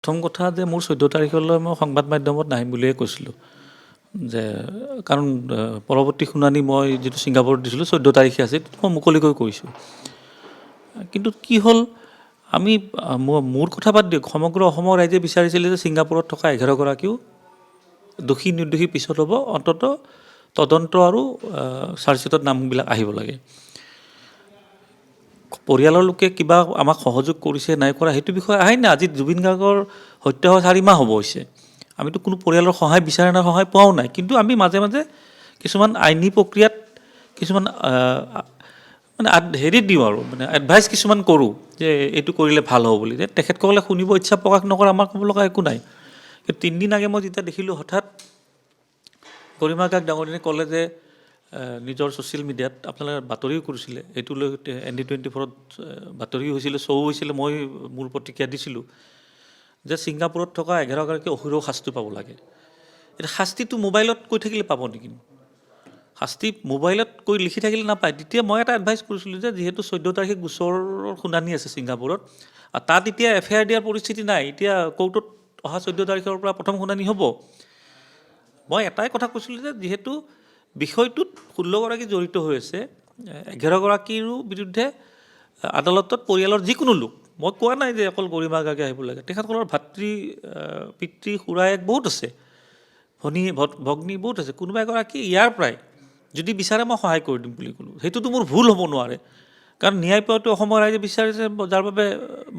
প্ৰথম কথা যে মোৰ 14 তাৰিখলৈ মই সংবাদ মাধ্যমত নাহিম বুলিয়ে কৈছিলোঁ যে কাৰণ পৰৱৰ্তী শুনানি মই যিটো ছিংগাপুৰত দিছিলোঁ 14 তাৰিখে আছিল মই মুকলিকৈ কৈছোঁ কিন্তু কি হ'ল আমি মোৰ কথা বাদ দিয়ক সমগ্ৰ অসমৰ ৰাইজে বিচাৰিছিলে যে ছিংগাপুৰত থকা 11 গৰাকীও দোষী নিৰ্দোষী পিছত হ'ব অন্ততঃ তদন্ত আৰু চাৰ্জশ্বিটত নামবিলাক আহিব লাগে পৰিয়ালৰ লোকে কিবা আমাক সহযোগ কৰিছে নাই কৰা সেইটো বিষয়ে আহে না আজি জুবিন গাৰ্গৰ হত্যা হোৱা 4 মাহ হ'ব হৈছে আমিতো কোনো পৰিয়ালৰ সহায় বিচাৰে না সহায় পোৱাও নাই কিন্তু আমি মাজে মাজে কিছুমান আইনী প্ৰক্ৰিয়াত কিছুমান মানে হেৰি দিওঁ আৰু মানে এডভাইচ কিছুমান কৰোঁ যে এইটো কৰিলে ভাল হ'ব বুলি যে তেখেতসকলে শুনিব ইচ্ছা প্ৰকাশ নকৰে আমাৰ ক'ব লগা একো নাই কিন্তু 3 দিন আগে মই যেতিয়া দেখিলোঁ হঠাৎ গৰিমা কাক ডাঙৰীয়াই ক'লে যে নিজৰ ছ'চিয়েল মিডিয়াত আপোনালোকে বাতৰিও কৰিছিলে এইটো লৈ ND24ত বাতৰিও হৈছিলে শ্ব' হৈছিলে মই মোৰ প্ৰতিক্ৰিয়া দিছিলোঁ যে ছিংগাপুৰত থকা 11 গৰাকী অসুৰও শাস্তি পাব লাগে এতিয়া শাস্তিটো মোবাইলত কৈ থাকিলে পাব নেকি শাস্তি মোবাইলত কৈ লিখি থাকিলে নাপায় তেতিয়া মই এটা এডভাইচ কৰিছিলোঁ যে যিহেতু 14 তাৰিখে গোচৰৰ শুনানি আছে ছিংগাপুৰত আৰু তাত এতিয়া FIR দিয়াৰ পৰিস্থিতি নাই এতিয়া কোৰ্টত অহা 14 তাৰিখৰ পৰা প্ৰথম শুনানি হ'ব মই এটাই কথা কৈছিলোঁ যে যিহেতু বিষয়টোত 16 গৰাকী জড়িত হৈ আছে 11 গৰাকীৰো বিৰুদ্ধে আদালতত পৰিয়ালৰ যিকোনো লোক মই কোৱা নাই যে অকল গৰিমা গাৰ্গে আহিব লাগে তেখেতসকলৰ ভাতৃ পিতৃ খুৰায়েক বহুত আছে ভনী ভগ্নী বহুত আছে কোনোবা এগৰাকী ইয়াৰ পৰাই যদি বিচাৰে মই সহায় কৰি দিম বুলি ক'লোঁ সেইটোতো মোৰ ভুল হ'ব নোৱাৰে কাৰণ ন্যায় পোৱাটো অসমৰ ৰাইজে বিচাৰিছে যাৰ বাবে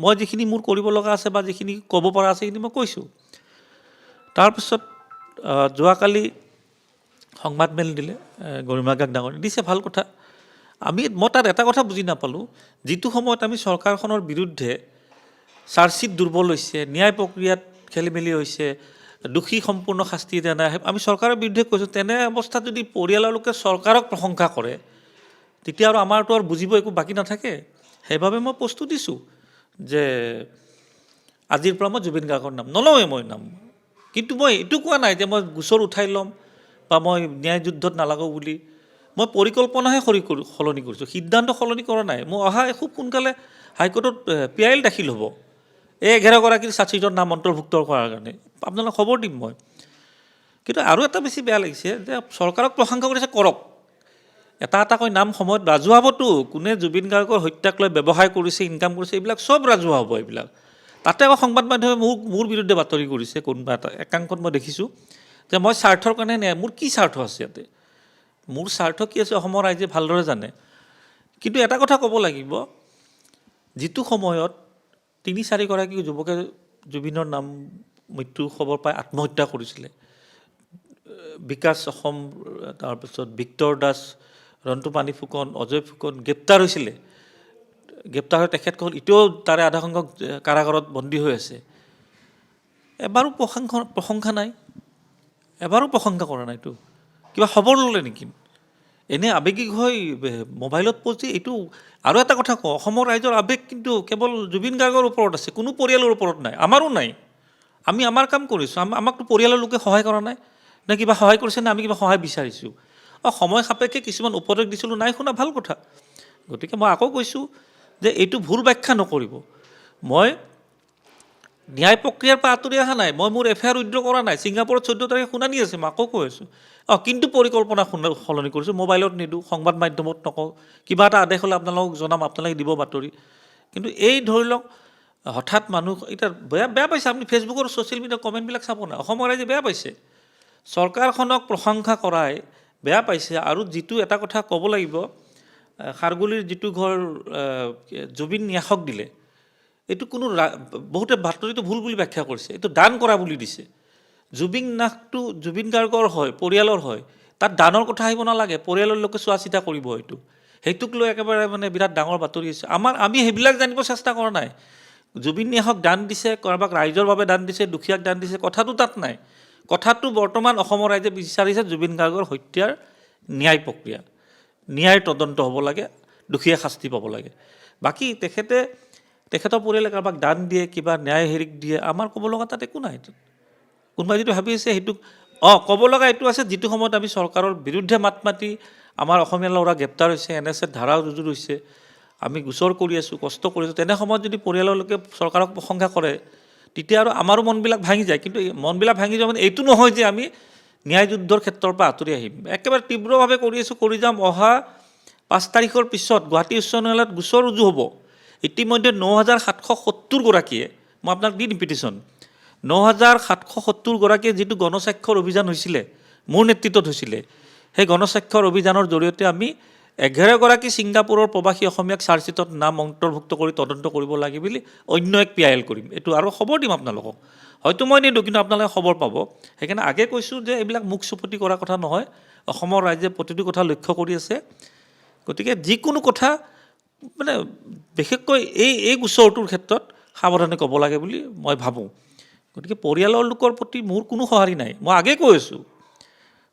মই যিখিনি মোৰ কৰিব লগা আছে বা যিখিনি ক'ব পৰা আছে সেইখিনি মই কৈছোঁ তাৰপিছত যোৱাকালি সংবাদমেল দিলে গৰিমা কাক ডাঙৰীয়াই দিছে ভাল কথা মই তাত এটা কথা বুজি নাপালোঁ যিটো সময়ত আমি চৰকাৰখনৰ বিৰুদ্ধে চাৰ্জশ্বিট দুৰ্বল হৈছে ন্যায় প্ৰক্ৰিয়াত খেলি মেলি হৈছে দোষী সম্পূৰ্ণ শাস্তি দিয়া নাই আমি চৰকাৰৰ বিৰুদ্ধে কৈছোঁ তেনে অৱস্থাত যদি পৰিয়ালৰ লোকে চৰকাৰক প্ৰশংসা কৰে তেতিয়া আৰু আমাৰতো আৰু বুজিব একো বাকী নাথাকে সেইবাবে মই প্ৰস্তুত দিছোঁ যে আজিৰ পৰা মই জুবিন গাৰ্গৰ নাম নলওঁৱে মই নাম কিন্তু মই এইটো কোৱা নাই যে মই গোচৰ উঠাই ল'ম বা মই ন্যায় যুদ্ধত নালাগো বুলি মই পৰিকল্পনাহে সলনি কৰিছোঁ সিদ্ধান্ত সলনি কৰা নাই মই অহা খুব সোনকালে হাইকোৰ্টত PIL দাখিল হ'ব এই 11 গৰাকীৰ চাৰ্জশ্বিটৰ নাম অন্তৰ্ভুক্ত কৰাৰ কাৰণে আপোনালোকক খবৰ দিম মই কিন্তু আৰু এটা বেছি বেয়া লাগিছে যে চৰকাৰক প্ৰশংসা কৰিছে কৰক এটা এটাকৈ নাম সময়ত ৰাজহুৱা হ'বতো কোনে জুবিন গাৰ্গৰ হত্যাক লৈ ব্যৱসায় কৰিছে ইনকাম কৰিছে এইবিলাক চব ৰাজহুৱা হ'ব এইবিলাক তাতে আকৌ সংবাদ মাধ্যমে মোৰ বিৰুদ্ধে বাতৰি কৰিছে কোনোবা এটা একাংশত মই দেখিছোঁ যে মই স্বাৰ্থৰ কাৰণে নে মোৰ কি স্বাৰ্থ আছে ইয়াতে মোৰ স্বাৰ্থ কি আছে অসমৰ ৰাইজে ভালদৰে জানে কিন্তু এটা কথা ক'ব লাগিব যিটো সময়ত 3-4 গৰাকী যুৱকে জুবিনৰ নাম মৃত্যু খবৰ পাই আত্মহত্যা কৰিছিলে বিকাশ অসম তাৰপিছত ভিক্টৰ দাস ৰন্তু পানী ফুকন অজয় ফুকন গ্ৰেপ্তাৰ হৈছিলে গ্ৰেপ্তাৰ হৈ তেখেতসকল এতিয়াও তাৰে আধা সংখ্যক কাৰাগাৰত বন্দী হৈ আছে এবাৰো প্ৰশংসা নাই এবাৰো প্ৰশংসা কৰা নাইতো কিবা খবৰ ল'লে নেকি এনে আৱেগিক হৈ মোবাইলত প'ষ্ট এইটো আৰু এটা কথা কওঁ অসমৰ ৰাইজৰ আৱেগ কিন্তু কেৱল জুবিন গাৰ্গৰ ওপৰত আছে কোনো পৰিয়ালৰ ওপৰত নাই আমাৰো নাই আমি আমাৰ কাম কৰিছোঁ আমাকতো পৰিয়ালৰ লোকে সহায় কৰা নাই নে কিবা সহায় কৰিছে নে আমি কিবা সহায় বিচাৰিছোঁ সময় সাপেক্ষে কিছুমান উপদেশ দিছিলোঁ নাই শুনা ভাল কথা গতিকে মই আকৌ কৈছোঁ যে এইটো ভুল ব্যাখ্যা নকৰিব মই ন্যায় প্ৰক্ৰিয়াৰ পৰা আঁতৰি অহা নাই মই মোৰ FIR উইথড্ৰ কৰা নাই ছিংগাপুৰত 14 তাৰিখে শুনানি আছে মই আকৌ কৈ আছোঁ কিন্তু পৰিকল্পনা সলনি কৰিছোঁ মোবাইলত নিদিওঁ সংবাদ মাধ্যমত নকওঁ কিবা এটা আদেশ হ'লে আপোনালোকক জনাম আপোনালোকে দিব বাতৰি কিন্তু এই ধৰি লওক হঠাৎ মানুহ এতিয়া বেয়া পাইছে আপুনি ফেচবুকৰ ছ'চিয়েল মিডিয়াৰ কমেণ্টবিলাক চাব নাই অসমৰ ৰাইজে বেয়া পাইছে চৰকাৰখনক প্ৰশংসা কৰাই বেয়া পাইছে আৰু যিটো এটা কথা ক'ব লাগিব খাৰগুলিৰ যিটো ঘৰ জুবিন ন্যাসক দিলে এইটো কোনো বহুতে বাতৰিটো ভুল বুলি ব্যাখ্যা কৰিছে এইটো দান কৰা বুলি দিছে জুবিন নাকটো জুবিন গাৰ্গৰ হয় পৰিয়ালৰ হয় তাত দানৰ কথা আহিব নালাগে পৰিয়ালৰ লোকে চোৱা চিতা কৰিব সেইটোক লৈ একেবাৰে মানে বিৰাট ডাঙৰ বাতৰি হৈছে আমি সেইবিলাক জানিব চেষ্টা কৰা নাই জুবিন ন্যাসক দান দিছে কাৰোবাক ৰাইজৰ বাবে দান দিছে দুখীয়াক দান দিছে কথাটো তাত নাই কথাটো বৰ্তমান অসমৰ ৰাইজে বিচাৰিছে জুবিন গাৰ্গৰ হত্যাৰ ন্যায় প্ৰক্ৰিয়া ন্যায়ৰ তদন্ত হ'ব লাগে দুখীয়া শাস্তি পাব লাগে বাকী তেখেতৰ পৰিয়ালে কাৰোবাক দান দিয়ে কিবা ন্যায় হেৰিক দিয়ে আমাৰ ক'ব লগা তাত একো নাই কোনোবাই যিটো ভাবি আছে সেইটোক ক'ব লগা এইটো আছে যিটো সময়ত আমি চৰকাৰৰ বিৰুদ্ধে মাত মাতি আমাৰ অসমীয়া ল'ৰা গ্ৰেপ্তাৰ হৈছে NSAত ধাৰা ৰুজু হৈছে আমি গোচৰ কৰি আছোঁ কষ্ট কৰি আছোঁ তেনে সময়ত যদি পৰিয়ালৰ লোকে চৰকাৰক প্ৰশংসা কৰে তেতিয়া আৰু আমাৰো মনবিলাক ভাঙি যায়। কিন্তু মনবিলাক ভাঙি যোৱা মানে এইটো নহয় যে আমি ন্যায় যুদ্ধৰ ক্ষেত্ৰৰ পৰা আঁতৰি আহিম। একেবাৰে তীব্ৰভাৱে কৰি আছোঁ, কৰি যাম। অহা 5 তাৰিখৰ পিছত গুৱাহাটী উচ্চ ন্যায়ালয়ত গোচৰ ৰুজু হ'ব। ইতিমধ্যে 9,770 গৰাকীয়ে, মই আপোনাক দিম পিটিশ্যন, 9,770 গৰাকীয়ে যিটো গণস্বাক্ষৰ অভিযান হৈছিলে, মোৰ নেতৃত্বত হৈছিলে, সেই গণস্বাক্ষৰ অভিযানৰ জৰিয়তে আমি 11 গৰাকী ছিংগাপুৰৰ প্ৰৱাসী অসমীয়াক চাৰ্জশ্বিটত নাম অন্তৰ্ভুক্ত কৰি তদন্ত কৰিব লাগে বুলি অন্য এক PIL কৰিম। এইটো আৰু খবৰ দিম আপোনালোকক। হয়তো মই নিদিওঁ, কিন্তু আপোনালোকে খবৰ পাব। সেইকাৰণে আগে কৈছোঁ যে এইবিলাক মুখ চুপতি কৰা কথা নহয়। অসমৰ ৰাইজে প্ৰতিটো কথা লক্ষ্য কৰি আছে। গতিকে যিকোনো কথা মানে বিশেষকৈ এই গোচৰটোৰ ক্ষেত্ৰত সাৱধানে ক'ব লাগে বুলি মই ভাবোঁ। গতিকে পৰিয়ালৰ লোকৰ প্ৰতি মোৰ কোনো সঁহাৰি নাই। মই আগেই কৈ আছোঁ,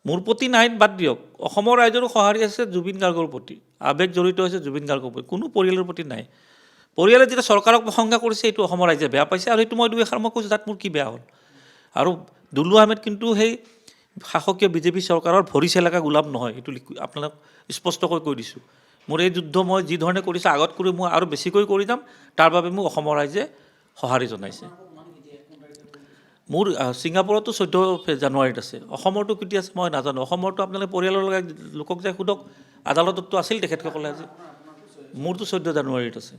মোৰ প্ৰতি নাই বাদ দিয়ক, অসমৰ ৰাইজৰো সঁহাৰি আছে জুবিন গাৰ্গৰ প্ৰতি, আৱেগ জড়িত হৈছে জুবিন গাৰ্গৰ প্ৰতি, কোনো পৰিয়ালৰ প্ৰতি নাই। পৰিয়ালে যেতিয়া চৰকাৰক প্ৰশংসা কৰিছে এইটো অসমৰ ৰাইজে বেয়া পাইছে, আৰু সেইটো মই দুই এষাৰ মই কৈছোঁ তাত মোৰ কি বেয়া হ'ল। আৰু দুলু আহমেদ কিন্তু সেই শাসকীয় বিজেপি চৰকাৰৰ ভৰি চেলেকা গোলাম নহয়, এইটো আপোনাক স্পষ্টকৈ কৈ দিছোঁ। মোৰ এই যুদ্ধ মই যি ধৰণে কৰিছোঁ আগত কৰি মই আৰু বেছিকৈ কৰি যাম, তাৰ বাবে মোক অসমৰ ৰাইজে সঁহাৰি জনাইছে। মোৰ ছিংগাপুৰতো 14 জানুৱাৰীত আছে, অসমৰটো কেতিয়া আছে মই নাজানো। অসমৰটো আপোনালোকে পৰিয়ালৰ লোকক যে সোধক, আদালততো আছিল তেখেতসকলে আজি। মোৰতো 14 জানুৱাৰীত আছে।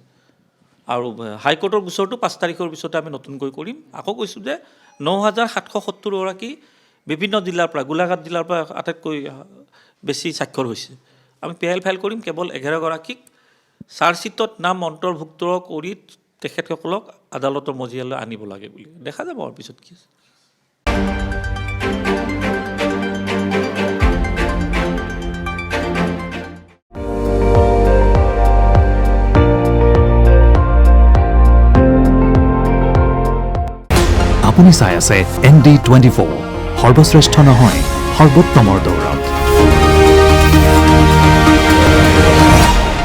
আৰু হাইকোৰ্টৰ গোচৰটো 5 তাৰিখৰ পিছতে আমি নতুনকৈ কৰিম। আকৌ কৈছোঁ যে 9,770 গৰাকী বিভিন্ন জিলাৰ পৰা, গোলাঘাট জিলাৰ পৰা আটাইতকৈ বেছি স্বাক্ষৰ হৈছে। আমি PIL ফাইল কৰিম, কেৱল 11 গৰাকীক চাৰ্জশ্বিটত নাম অন্তৰ্ভুক্ত কৰি তেখেতসকলক আদালতৰ মজিয়ালৈ আনিব লাগে বুলি। দেখা যাব আৰু পিছত কি আছে। আপুনি চাই আছে ND24, সৰ্বশ্ৰেষ্ঠ নহয় সৰ্বোত্তমৰ দৌৰত।